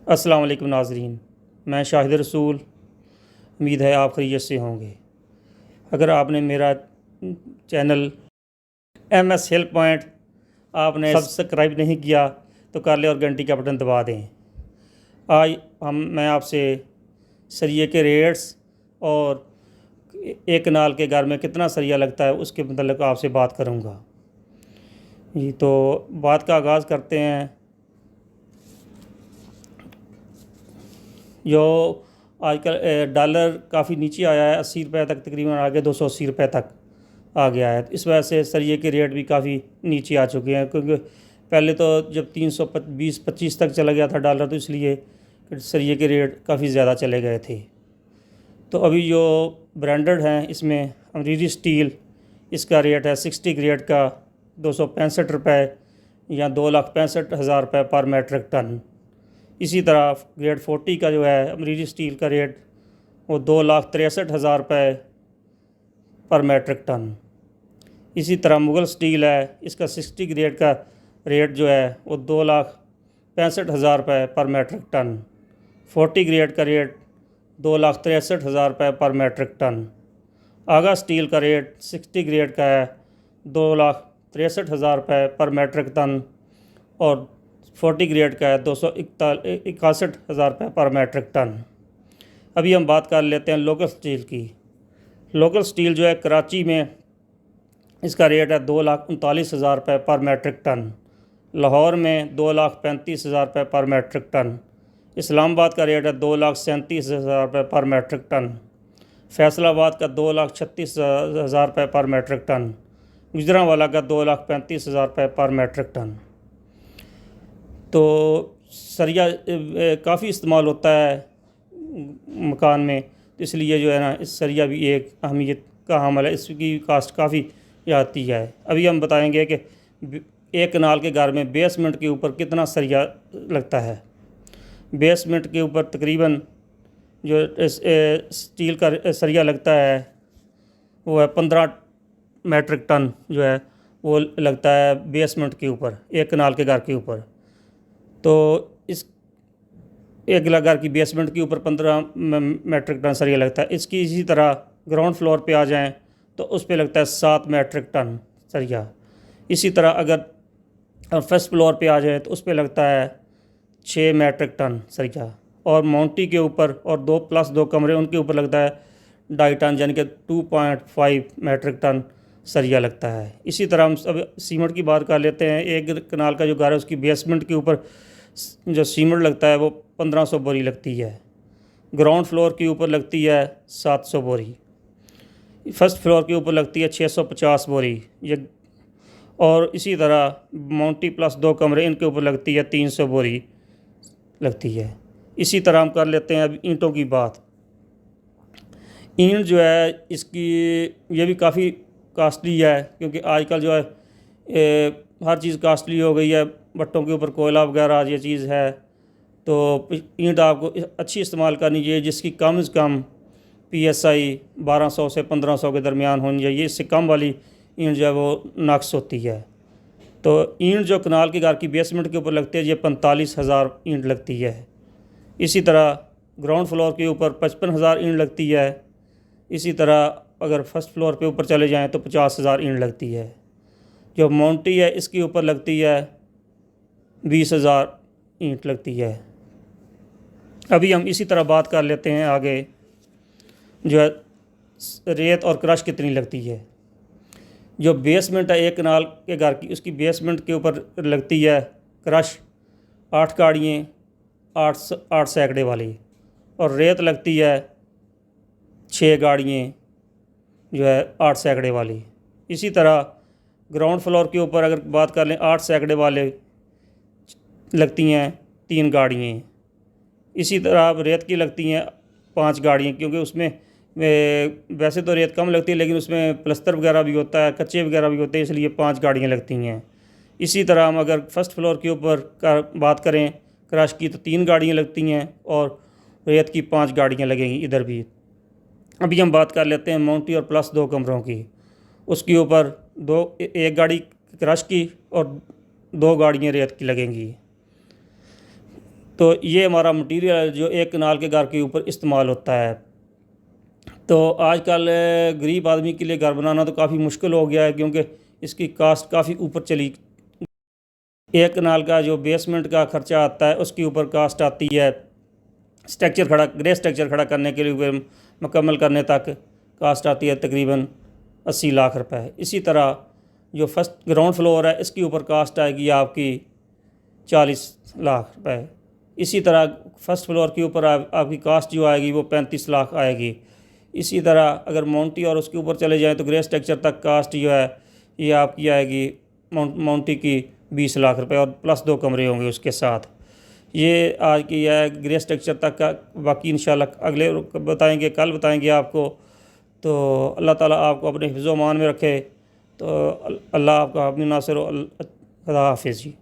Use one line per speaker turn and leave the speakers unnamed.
अस्सलाम वालेकुम नाज़रीन, मैं शाहिद रसूल। उम्मीद है आप खैरियत से होंगे। अगर आपने मेरा चैनल MS हेल्प पॉइंट आपने सब्सक्राइब नहीं किया तो कर ले और घंटी का बटन दबा दें। आज मैं आपसे सरिये के रेट्स और एक कनाल के घर में कितना सरिया लगता है उसके मतलब आपसे बात करूँगा। जी, तो बात का आगाज़ करते हैं। जो आजकल डॉलर काफ़ी नीचे आया है, 80 रुपये तक, तकरीबन आगे 280 रुपये तक आ गया है। इस वजह से सरिये के रेट भी काफ़ी नीचे आ चुके हैं, क्योंकि पहले तो जब 320-25 तक चला गया था डॉलर, तो इसलिए सरिये के रेट काफ़ी ज़्यादा चले गए थे। तो अभी जो ब्रांडेड हैं इसमें अमरीरी स्टील, इसका रेट है 60 ग्रेड का 265 रुपये या 2,65,000 रुपये पर मेट्रिक टन। इसी तरह ग्रेड 40 का जो है अमरीरी स्टील का रेट वो 2,63,000 रुपये पर मेट्रिक टन। इसी तरह मुग़ल स्टील है, इसका 60 ग्रेड का रेट जो है वो 2,65,000 रुपये पर मेट्रिक टन। 40 ग्रेड का रेट 2,63,000 रुपये पर मेट्रिक टन। आगा स्टील का रेट 60 ग्रेड का है 2,63,000 रुपये पर मेट्रिक टन और 40 ग्रेड का है 261,000 रुपये पर मेट्रिक टन। अभी हम बात कर लेते हैं लोकल स्टील की। लोकल स्टील जो है कराची में इसका रेट है 2,39,000 रुपये पर मेट्रिक टन। लाहौर में 2,35,000 रुपये पर मेट्रिक टन। इस्लामाबाद का रेट है 2,37,000 रुपये पर मेट्रिक टन। फैसलाबाद का 2,36,000 रुपये पर मेट्रिक टन। गुजरांवाला का 2,35,000 रुपये पर मेट्रिक टन। तो सरिया काफ़ी इस्तेमाल होता है मकान में, इसलिए जो है ना, इस सरिया भी एक अहमियत का हामिल है। इसकी कास्ट काफ़ी आती है। अभी हम बताएंगे कि एक कनाल के घर में बेसमेंट के ऊपर कितना सरिया लगता है। बेसमेंट के ऊपर तकरीबन जो स्टील का सरिया लगता है वो है 15 मेट्रिक टन जो है वो लगता है बेसमेंट के ऊपर, एक कनाल के घर के ऊपर। तो इस एक घर की बेसमेंट के ऊपर 15 मेट्रिक टन सरिया लगता है। इसकी इसी तरह ग्राउंड फ्लोर पे आ जाएं तो उस पे लगता है 7 मेट्रिक टन सरिया। इसी तरह अगर फर्स्ट फ्लोर पे आ जाए तो उस पे लगता है 6 मेट्रिक टन सरिया। और माउंटी के ऊपर और 2+2 कमरे उनके ऊपर लगता है 2.5 टन, यानी कि 2.5 मेट्रिक टन सरिया लगता है। इसी तरह हम अब सीमेंट की बात कर लेते हैं। एक कनाल का जो घर है उसकी बेसमेंट के ऊपर जो सीमेंट लगता है वो 1500 बोरी लगती है। ग्राउंड फ्लोर के ऊपर लगती है 700 बोरी। फर्स्ट फ्लोर के ऊपर लगती है 650 बोरी ये। और इसी तरह माउंटी प्लस 2 कमरे इनके ऊपर लगती है 300 बोरी लगती है। इसी तरह हम कर लेते हैं अब ईंटों की बात। ईंट जो है इसकी ये भी काफ़ी कास्टली है, क्योंकि आजकल जो है हर चीज़ कास्टली हो गई है। भट्टों के ऊपर कोयला वगैरह ये चीज़ है, तो ईंट आपको अच्छी इस्तेमाल करनी चाहिए जिसकी कम से कम PSI 1200 से 1500 के दरमियान होनी चाहिए। इससे कम वाली ईंट जो है वो नाक़्स होती है। तो ईंट जो कनाल के घर की बेसमेंट के ऊपर लगती है ये 45,000 ईंट लगती है। इसी तरह ग्राउंड फ्लोर के ऊपर 55,000 ईंट लगती है। इसी तरह अगर फर्स्ट फ्लोर पे ऊपर चले जाएं तो 50,000 ईंट लगती है। जो माउंटी है इसके ऊपर लगती है 20,000 ईंट लगती है। अभी हम इसी तरह बात कर लेते हैं आगे जो है रेत और क्रश कितनी लगती है। जो बेसमेंट है एक कनाल के घर की, उसकी बेसमेंट के ऊपर लगती है क्रश 8 गाड़ियाँ 8 सैकड़े वाली, और रेत लगती है 6 गाड़ियाँ जो है 8 सैकड़े वाली। इसी तरह ग्राउंड फ्लोर के ऊपर अगर बात कर लें 8 सैकड़े वाले लगती हैं 3 गाड़ियाँ। इसी तरह रेत की लगती हैं 5 गाड़ियाँ, क्योंकि उसमें वैसे तो रेत कम लगती है लेकिन उसमें प्लस्तर वगैरह भी होता है, कच्चे वगैरह भी होते हैं, इसलिए 5 गाड़ियाँ लगती हैं। इसी तरह हम अगर फर्स्ट फ्लोर के ऊपर का बात करें क्रश की तो 3 गाड़ियाँ लगती हैं और रेत की 5 गाड़ियाँ लगेंगी इधर भी। अभी हम बात कर लेते हैं माउंटी और प्लस 2 कमरों की। उसके ऊपर एक गाड़ी क्रश की और 2 गाड़ियाँ रेत की लगेंगी। तो ये हमारा मटीरियल है जो एक कनाल के घर के ऊपर इस्तेमाल होता है। तो आजकल गरीब आदमी के लिए घर बनाना तो काफ़ी मुश्किल हो गया है, क्योंकि इसकी कास्ट काफ़ी ऊपर चली। एक कनाल का जो बेसमेंट का ख़र्चा आता है उसके ऊपर कास्ट आती है, स्ट्रक्चर खड़ा ग्रे स्ट्रक्चर खड़ा करने के लिए मुकम्मल करने तक कास्ट आती है तकरीबन 80 लाख रुपए। इसी तरह जो फर्स्ट ग्राउंड फ्लोर है इसके ऊपर कास्ट आएगी आपकी 40 लाख रुपए। इसी तरह फर्स्ट फ्लोर के ऊपर आपकी कास्ट जो आएगी वो 35 लाख आएगी। इसी तरह अगर माउंटी और उसके ऊपर चले जाएँ तो ग्रे स्ट्रक्चर तक कास्ट जो है ये आपकी आएगी माउंटी की 20 लाख रुपए, और प्लस 2 कमरे होंगे उसके साथ। ये आज की है ग्रे स्ट्रक्चर तक का। बाकी इंशाल्लाह अगले बताएंगे, कल बताएंगे आपको। तो अल्लाह ताला आपको अपने हिफ्ज़-ओ-मान में रखे। तो अल्लाह आपका अपनी नासिर। खुदा हाफिज़ जी।